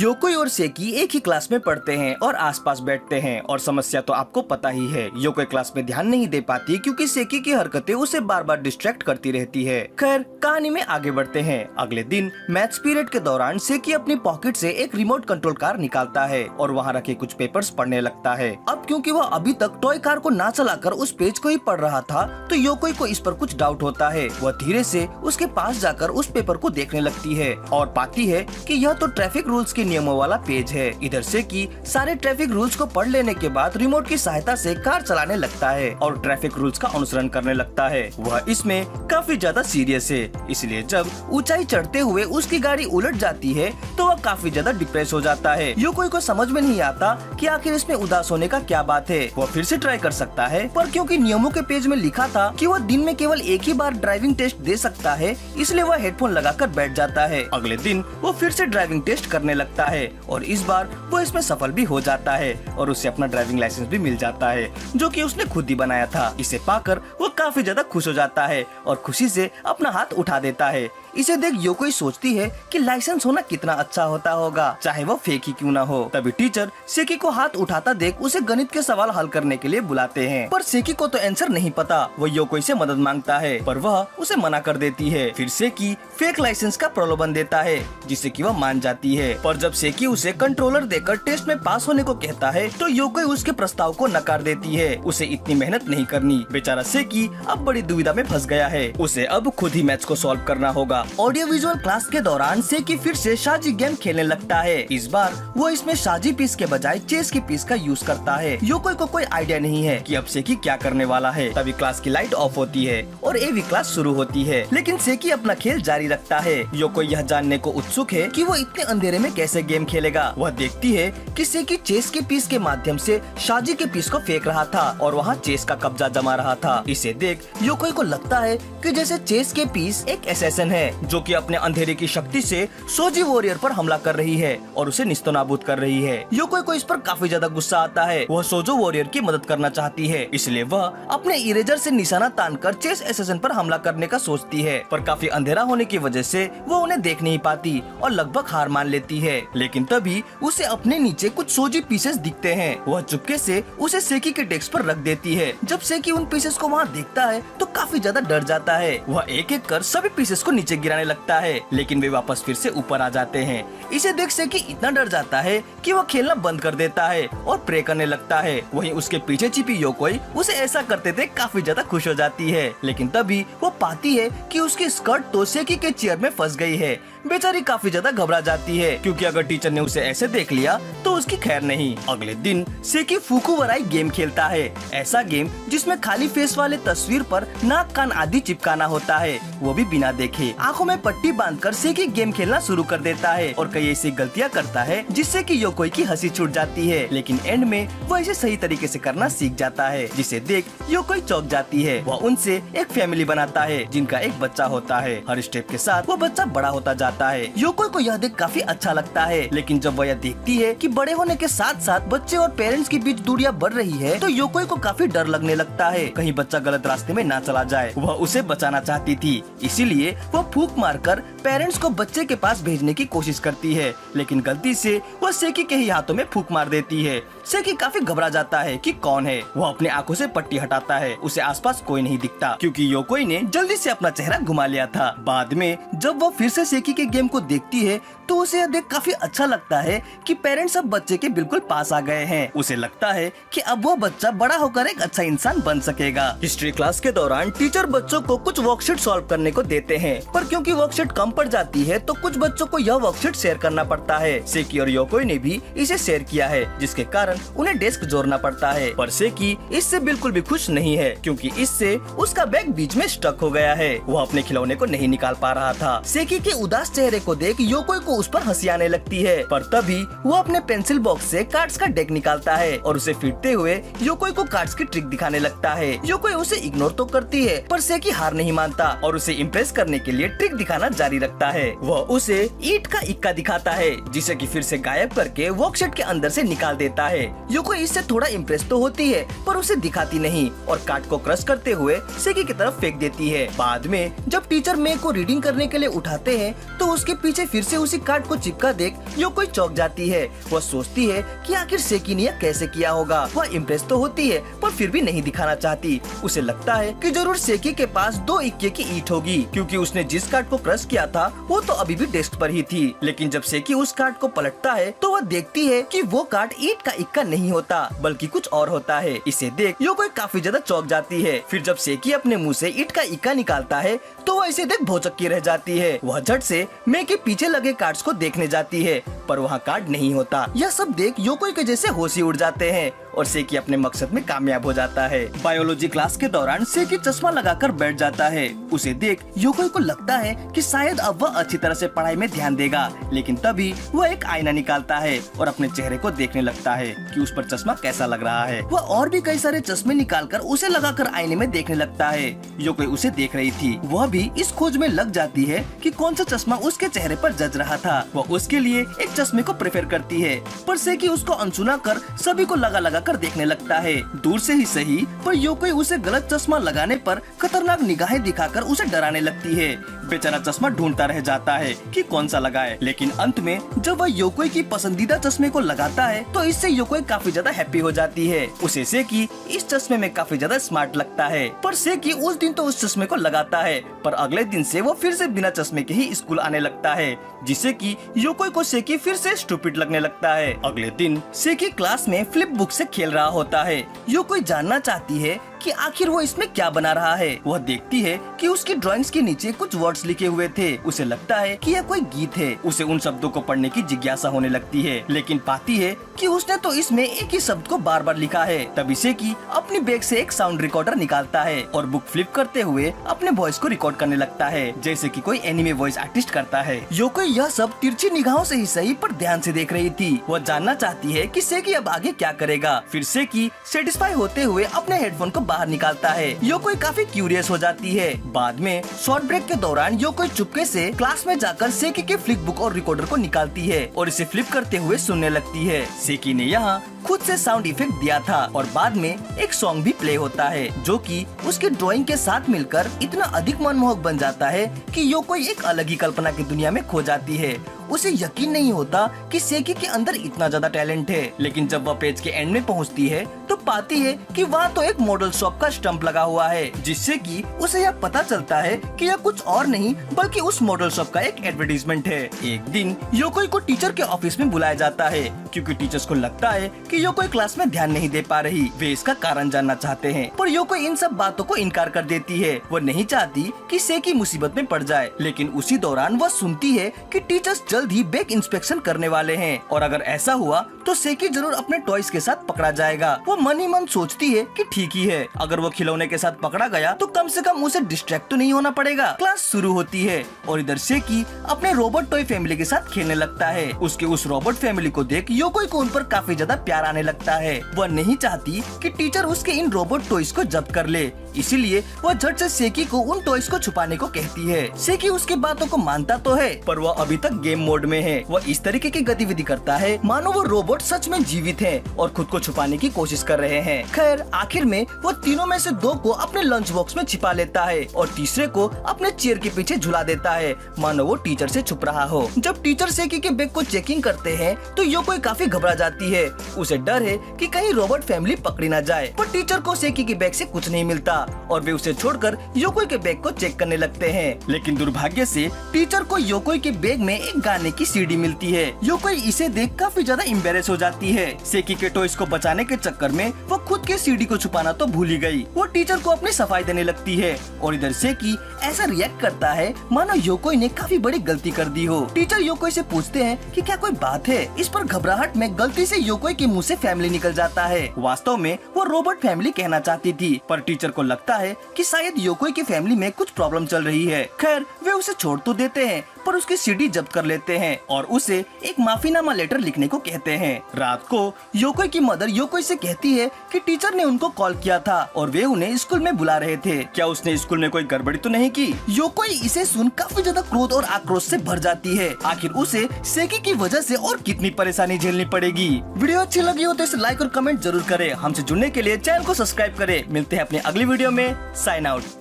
योकोई और सेकी एक ही क्लास में पढ़ते हैं और आसपास बैठते हैं और समस्या तो आपको पता ही है। योकोई क्लास में ध्यान नहीं दे पाती क्योंकि सेकी की हरकतें उसे बार बार डिस्ट्रैक्ट करती रहती है। खैर कहानी में आगे बढ़ते हैं। अगले दिन मैथ्स पीरियड के दौरान सेकी अपनी पॉकेट से एक रिमोट कंट्रोल कार निकालता है और वहाँ रखे कुछ पेपर्स पढ़ने लगता है। अब क्योंकि वह अभी तक टॉय कार को ना चलाकर उस पेज को ही पढ़ रहा था तो योकोई को इस पर कुछ डाउट होता है। वह धीरे से उसके पास जाकर उस पेपर को देखने लगती है और पाती है कि यह तो ट्रैफिक रूल्स के नियमों वाला पेज है। इधर से कि सारे ट्रैफिक रूल्स को पढ़ लेने के बाद रिमोट की सहायता से कार चलाने लगता है और ट्रैफिक रूल्स का अनुसरण करने लगता है। वह इसमें काफी ज्यादा सीरियस है, इसलिए जब ऊंचाई चढ़ते हुए उसकी गाड़ी उलट जाती है तो वह काफी ज्यादा डिप्रेस हो जाता है। योकोई को समझ में नहीं आता कि आखिर इसमें उदास होने का क्या बात है। वह फिर से ट्राई कर सकता है, पर क्योंकि नियमों के पेज में लिखा था कि वह दिन में केवल एक ही बार ड्राइविंग टेस्ट दे सकता है, इसलिए वह हेडफोन लगाकर बैठ जाता है। अगले दिन वो फिर से ड्राइविंग टेस्ट करने लगता है और इस बार वो इसमें सफल भी हो जाता है और उसे अपना ड्राइविंग लाइसेंस भी मिल जाता है जो कि उसने खुद ही बनाया था। इसे पाकर वो काफी ज्यादा खुश हो जाता है और खुशी से अपना हाथ उठा देता है। इसे देख योकोई सोचती है कि लाइसेंस होना कितना अच्छा होता होगा, चाहे वो फेक ही क्यों ना हो। तभी टीचर सेकी को हाथ उठाता देख उसे गणित के सवाल हल करने के लिए बुलाते हैं, पर सेकी को तो आंसर नहीं पता। वो योकोई से मदद मांगता है पर वह उसे मना कर देती है। फिर सेकी फेक लाइसेंस का प्रलोभन देता है जिससे कि वह मान जाती है, पर जब सेकी उसे कंट्रोलर देकर टेस्ट में पास होने को कहता है तो योकोई उसके प्रस्ताव को नकार देती है। उसे इतनी मेहनत नहीं करनी। बेचारा सेकी अब बड़ी दुविधा में फंस गया है, उसे अब खुद ही मैथ्स को सॉल्व करना होगा। ऑडियो विजुअल क्लास के दौरान सेकी फिर से शाजी गेम खेलने लगता है। इस बार वो इसमें शाजी पीस के बजाय चेस की पीस का यूज करता है। योकोई को कोई आइडिया नहीं है कि अब सेकी क्या करने वाला है। तभी क्लास की लाइट ऑफ होती है और एवी क्लास शुरू होती है, लेकिन सेकी अपना खेल जारी रखता है। योकोई यह जानने को उत्सुक है कि वो इतने अंधेरे में कैसे गेम खेलेगा। वह देखती है कि सेकी चेस के पीस के माध्यम से शाजी के पीस को फेंक रहा था और वहाँ चेस का कब्जा जमा रहा था। इसे देख योकोई को लगता है कि जैसे चेस के पीस एक असैसिन है जो कि अपने अंधेरे की शक्ति से सोजी वॉरियर पर हमला कर रही है और उसे निस्तनाबूद कर रही है। योकोई को इस पर काफी ज्यादा गुस्सा आता है। वह सोजो वॉरियर की मदद करना चाहती है, इसलिए वह अपने इरेजर से निशाना तानकर चेस असैसिन पर हमला करने का सोचती है, पर काफी अंधेरा होने की वजह से वो उन्हें देख नहीं पाती और लगभग हार मान लेती है। लेकिन तभी उसे अपने नीचे कुछ सोजी पीसेस दिखते हैं। वह चुपके से उसे सेकी के डेस्क पर रख देती है। जब सेकी उन पीसेस को वहाँ देखता है तो काफी ज्यादा डर जाता है। वह एक एक कर सभी पीसेस को नीचे गिराने लगता है, लेकिन वे वापस फिर से ऊपर आ जाते हैं। इसे देख सेकी इतना डर जाता है कि वह खेलना बंद कर देता है और प्रे करने लगता है। वहीं उसके पीछे छिपी योकोई उसे ऐसा करते थे काफी ज्यादा खुश हो जाती है, लेकिन तभी वो पाती है कि उसकी स्कर्ट तो सेकी के चेयर में फंस गई है। बेचारी काफी ज्यादा घबरा जाती है क्योंकि अगर टीचर ने उसे ऐसे देख लिया तो उसकी खैर नहीं। अगले दिन सेकी फुकुवराई गेम खेलता है, ऐसा गेम जिसमें खाली फेस वाले तस्वीर पर नाक कान आदि चिपकाना होता है, वो भी बिना देखे। आंखों में पट्टी बांधकर सेकी गेम खेलना शुरू कर देता है और कई ऐसी गलतियां करता है जिससे कि योकोई की हंसी छूट जाती है, लेकिन एंड में वो इसे सही तरीके से करना सीख जाता है, जिसे देख योकोई चौंक जाती है। वह उनसे एक फैमिली बनाता है जिनका एक बच्चा होता है। हर स्टेप के साथ वो बच्चा बड़ा होता जाता है। योकोई को यह देख काफी अच्छा लगता है, लेकिन जब वह यह देखती है कि बड़े होने के साथ साथ बच्चे और पेरेंट्स के बीच दूरियां बढ़ रही है तो योकोई को काफी डर लगने लगता है कहीं बच्चा गलत रास्ते में ना चला जाए। वह उसे बचाना चाहती थी, इसीलिए वह फूंक मारकर पेरेंट्स को बच्चे के पास भेजने की कोशिश करती है, लेकिन गलती से वह सेकी के ही हाथों में फूंक मार देती है। सेकी काफी घबरा जाता है कि कौन है। वह अपने आंखों से पट्टी हटाता है, उसे आसपास कोई नहीं दिखता क्योंकि योकोई ने जल्दी से अपना चेहरा घुमा लिया था। बाद में जब वह फिर से सेकी के गेम को देखती है तो उसे यह देख काफी अच्छा लगता है कि पेरेंट्स अब बच्चे के बिल्कुल पास आ गए हैं। उसे लगता है कि अब वो बच्चा बड़ा होकर एक अच्छा इंसान बन सकेगा। हिस्ट्री क्लास के दौरान टीचर बच्चों को कुछ वर्कशीट सॉल्व करने को देते हैं, पर क्योंकि वर्कशीट कम पड़ जाती है तो कुछ बच्चों को यह वर्कशीट शेयर करना पड़ता है। सेकी और योकोई ने भी इसे शेयर किया है, जिसके कारण उन्हें डेस्क जोड़ना पड़ता है, पर सेकी इससे बिल्कुल भी खुश नहीं है क्योंकि इससे उसका बैग बीच में स्टक हो गया है। वह अपने खिलौने को नहीं निकाल पा रहा था। सेकी के उदास चेहरे को देख योकोई को उस पर हंसी आने लगती है, पर तभी वो अपने पेंसिल बॉक्स से कार्ड्स का डेक निकालता है और उसे फीटते हुए योकोई को कार्ड्स की ट्रिक दिखाने लगता है। योकोई उसे इग्नोर तो करती है, पर सेकी हार नहीं मानता और उसे इम्प्रेस करने के लिए ट्रिक दिखाना जारी रखता है। वह उसे ईंट का इक्का दिखाता है, जिसे कि फिर से गायब करके वर्कशीट के अंदर से निकाल देता है। योकोई इससे थोड़ा इम्प्रेस तो होती है, पर उसे दिखाती नहीं और कार्ड को क्रश करते हुए सेकी की तरफ फेंक देती है। बाद में जब टीचर मे को रीडिंग करने के लिए उठाते हैं तो उसके पीछे फिर से उसी कार्ड को चिपका देख योकोई चौंक जाती है। वह सोचती है कि आखिर सेकी ने यह कैसे किया होगा। वह इम्प्रेस तो होती है पर फिर भी नहीं दिखाना चाहती। उसे लगता है कि जरूर सेकी के पास 2 इक्के की ईंट होगी, क्योंकि उसने जिस कार्ड को क्रश किया था वो तो अभी भी डेस्क पर ही थी। लेकिन जब सेकी उस कार्ड को पलटता है तो वह देखती है कि वो कार्ड ईंट का इक्का नहीं होता बल्कि कुछ और होता है। इसे देख योकोई काफी ज्यादा चौंक जाती है। फिर जब सेकी अपने मुंह से ईंट का इक्का निकालता है तो वह इसे देख भौचक्की रह जाती है। वह झट से मे के पीछे लगे कार्ड्स को देखने जाती है पर वहाँ कार्ड नहीं होता। यह सब देख योकोई के जैसे होश ही उड़ जाते हैं और सेकी अपने मकसद में कामयाब हो जाता है। बायोलॉजी क्लास के दौरान सेकी चश्मा लगाकर बैठ जाता है। उसे देख योकोई को लगता है कि शायद अब वह अच्छी तरह से पढ़ाई में ध्यान देगा, लेकिन तभी वह एक आईना निकालता है और अपने चेहरे को देखने लगता है कि उस पर चश्मा कैसा लग रहा है। वह और भी कई सारे चश्मे निकालकर उसे लगाकर आईने में देखने लगता है। योकोई उसे देख रही थी। वह भी इस खोज में लग जाती है कि कौन सा चश्मा उसके चेहरे पर जच रहा था। वह उसके लिए एक चश्मे को प्रेफर करती है, पर सेकी उसको अनसुना कर सभी को लगा कर देखने लगता है। दूर से ही सही पर योकोई उसे गलत चश्मा लगाने पर खतरनाक निगाहें दिखाकर उसे डराने लगती है। बेचारा चश्मा ढूंढता रह जाता है कि कौन सा लगाए, लेकिन अंत में जब वह योकोई की पसंदीदा चश्मे को लगाता है तो इससे योकोई काफी ज्यादा हैप्पी हो जाती है। उसे सेकी इस चश्मे में काफी ज्यादा स्मार्ट लगता है। पर सेकी उस दिन तो उस चश्मे को लगाता है, पर अगले दिन से वो फिर से बिना चश्मे के ही स्कूल आने लगता है, जिससे कि योकोई को सेकी फिर से स्टूपिड लगने लगता है। अगले दिन सेकी क्लास में फ्लिप बुक से खेल रहा होता है। योकोई जानना चाहती है कि आखिर वो इसमें क्या बना रहा है। वह देखती है कि उसकी ड्राइंग्स के नीचे कुछ वर्ड्स लिखे हुए थे। उसे लगता है कि यह कोई गीत है। उसे उन शब्दों को पढ़ने की जिज्ञासा होने लगती है, लेकिन पाती है कि उसने तो इसमें एक ही शब्द को बार बार लिखा है। तभी सेकी अपनी बैग से एक साउंड रिकॉर्डर निकालता है और बुक फ्लिप करते हुए अपने वॉइस को रिकॉर्ड करने लगता है, जैसे कि कोई एनिमे वॉइस आर्टिस्ट करता है। योकोई यह सब तिरछी निगाहों से ही सही पर ध्यान से देख रही थी। वह जानना चाहती है कि सेकी अब आगे क्या करेगा। फिर सेकी सेटिस्फाई होते हुए अपने हेडफोन को बाहर निकालता है। योकोई काफी क्यूरियस हो जाती है। बाद में शॉर्ट ब्रेक के दौरान योकोई चुपके से क्लास में जाकर सेकी के फ्लिप बुक और रिकॉर्डर को निकालती है और इसे फ्लिप करते हुए सुनने लगती है। सेकी ने यहाँ खुद से साउंड इफेक्ट दिया था और बाद में एक सॉन्ग भी प्ले होता है, जो कि उसके ड्राइंग के साथ मिलकर इतना अधिक मनमोहक बन जाता है कि योकोई एक अलग ही कल्पना की दुनिया में खो जाती है। उसे यकीन नहीं होता कि सेकी के अंदर इतना ज्यादा टैलेंट है, लेकिन जब वह पेज के एंड में पहुंचती है तो पाती है कि वहाँ तो एक मॉडल शॉप का स्टंप लगा हुआ है, जिससे कि उसे यह पता चलता है कि यह कुछ और नहीं बल्कि उस मॉडल शॉप का एक एडवर्टीजमेंट है। एक दिन योकोई को टीचर के ऑफिस में बुलाया जाता है, क्योंकि टीचर्स को लगता है कि योकोई क्लास में ध्यान नहीं दे पा रही। वे इसका कारण जानना चाहते हैं, पर योकोई इन सब बातों को इनकार कर देती है। वो नहीं चाहती कि सेकी मुसीबत में पड़ जाए, लेकिन उसी दौरान वह सुनती है कि टीचर्स जल्द ही बैग इंस्पेक्शन करने वाले हैं और अगर ऐसा हुआ तो सेकी जरूर अपने टॉयज के साथ पकड़ा जाएगा। वो मन ही मन सोचती है कि ठीक ही है, अगर वो खिलौने के साथ पकड़ा गया तो कम से कम उसे डिस्ट्रैक्ट तो नहीं होना पड़ेगा। क्लास शुरू होती है और इधर सेकी अपने रोबोट टॉय फैमिली के साथ खेलने लगता है। उसके उस रोबोट फैमिली को देख योकोई को उन पर काफी ज्यादा प्यार आने लगता है। वह नहीं चाहती कि टीचर उसके इन रोबोट टॉयज को जब्त कर ले, इसीलिए वह झट से सेकी को उन टॉयज को छुपाने को कहती है। सेकी उसकी बातों को मानता तो है, पर वह अभी तक गेम मोड में है। वह इस तरीके की गतिविधि करता है मानो वो रोबोट सच में जीवित है और खुद को छुपाने की कोशिश कर रहे हैं। खैर आखिर में वो तीनों में से 2 को अपने लंच बॉक्स में छिपा लेता है और तीसरे को अपने चेयर के पीछे झुला देता है, मानो वो टीचर से छुप रहा हो। जब टीचर सेकी के बैग को चेकिंग करते हैं तो योकोई काफी घबरा जाती है। उसे डर है कि कहीं रोबोट फैमिली पकड़ी ना जाए, पर टीचर को सेकी के बैग से कुछ नहीं मिलता और वे उसे छोड़कर योकोई के बैग को चेक करने लगते हैं। लेकिन दुर्भाग्य से टीचर को योकोई के बैग में एक गाने की सीडी मिलती है। योकोई इसे देख काफी ज्यादा एम्बेरेस हो जाती है। सेकी के टॉयज को बचाने के चक्कर में वो खुद के सीडी को छुपाना तो भूल ही गई। वो टीचर को अपनी सफाई देने लगती है और इधर सेकी ऐसा रिएक्ट करता है मानो योकोई ने काफी बड़ी गलती कर दी हो। टीचर योकोई से पूछते हैं कि क्या कोई बात है। इस पर घबराहट में गलती से योकोई के मुंह से फैमिली निकल जाता है। वास्तव में वो रोबोट फैमिली कहना चाहती थी, पर टीचर को लगता है कि शायद योकोई की फैमिली में कुछ प्रॉब्लम चल रही है। खैर वे उसे छोड़ तो देते हैं, पर उसकी सीडी जब्त कर लेते हैं और उसे एक माफीनामा लेटर लिखने को कहते हैं। रात को योकोई की मदर योकोई से कहती है कि टीचर ने उनको कॉल किया था और वे उन्हें स्कूल में बुला रहे थे। क्या उसने स्कूल में कोई गड़बड़ी तो नहीं की? योकोई इसे सुन काफी ज्यादा क्रोध और आक्रोश से भर जाती है। आखिर उसे सेकी की वजह से और कितनी परेशानी झेलनी पड़ेगी। वीडियो अच्छी लगी हो तो इसे लाइक और कमेंट जरूर करें। हमसे जुड़ने के लिए चैनल को सब्सक्राइब करें। मिलते हैं अपनी अगली वीडियो में। Sign out.